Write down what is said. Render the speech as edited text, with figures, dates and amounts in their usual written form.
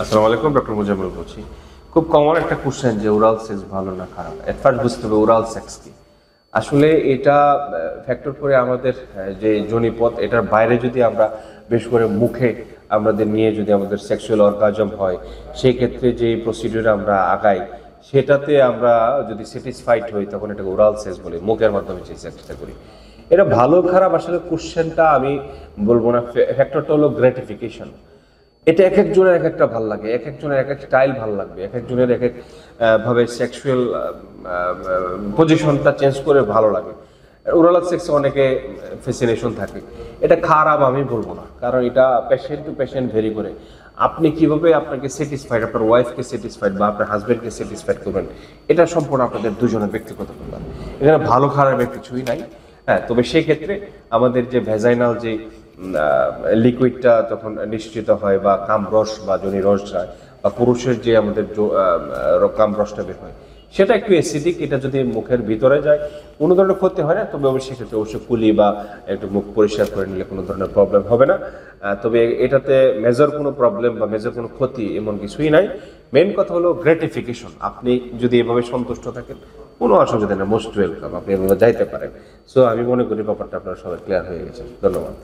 আসসালামু আলাইকুম, ডক্টর মুজাম্মিল বলছি। খুব কমন একটা কোশ্চেন যে ওরাল সেক্স ভালো না খারাপ। এট ফার্স্ট বুঝতে হবে ওরাল সেক্স কি। আসলে এটা ফ্যাক্টর করে আমাদের যে যোনিপথ, এটার বাইরে যদি আমরা বেশ করে মুখে আমাদের নিয়ে যদি আমাদের সেক্সুয়াল অর্গাজম হয়, সেই ক্ষেত্রে যে প্রসিডিউরে আমরা আগাই, সেটাতে আমরা যদি স্যাটিসফাইড হই তখন এটাকে ওরাল সেক্স বলি, মুখের মাধ্যমে যে সেক্সটা করি। এটা ভালো খারাপ আসলে কোশ্চেনটা আমি বলবো না। ফ্যাক্টরটা হলো গ্র্যাটিফিকেশন। এটা এক একজনের এক একটা ভাল লাগে, এক একজনের এক এক স্টাইল ভাল লাগবে, এক একজনের এক এক ভাবে সেক্সুয়াল পজিশনটা চেঞ্জ করে ভালো লাগে। ওরাল সেক্সে অনেকে ফ্যাসিনেশন থাকে। এটা খারাপ আমি বলবো না, কারণ এটা পেশেন্ট টু পেশেন্ট ভেরি করে। আপনি কিভাবে আপনাকে স্যাটিসফাইড, আপনার ওয়াইফকে স্যাটিসফাইড বা আপনার হাজব্যান্ডকে স্যাটিসফাইড করবেন, এটা সম্পূর্ণ আপনাদের দুজনের ব্যক্তিগত ব্যাপার। এখানে ভালো খারাপের কিছুই নাই। হ্যাঁ, তবে সেই ক্ষেত্রে আমাদের যে ভেজাইনাল যে লিকুইডটা তখন নিশ্চিত হয় বা কামরস বা যোনি রস যায়, বা পুরুষের যে আমাদের কামরসটা বের হয়, সেটা একটু অ্যাসিডিক। এটা যদি মুখের ভিতরে যায় কোনো ধরনের ক্ষতি হয় না, তবে অবশ্যই সেক্ষেত্রে অবশ্যই কুলি বা একটু মুখ পরিষ্কার করে নিলে কোনো ধরনের প্রবলেম হবে না। তবে এটাতে মেজর কোনো প্রবলেম বা মেজর কোনো ক্ষতি এমন কিছুই নাই। মেন কথা হলো গ্র্যাটিফিকেশন। আপনি যদি এভাবে সন্তুষ্ট থাকেন, কোনো অসুবিধা নেই, মোস্ট ওয়েলকাম, আপনি এভাবে যাইতে পারেন। সো আমি মনে করি ব্যাপারটা আপনারা সবাই ক্লিয়ার হয়ে গেছে। ধন্যবাদ।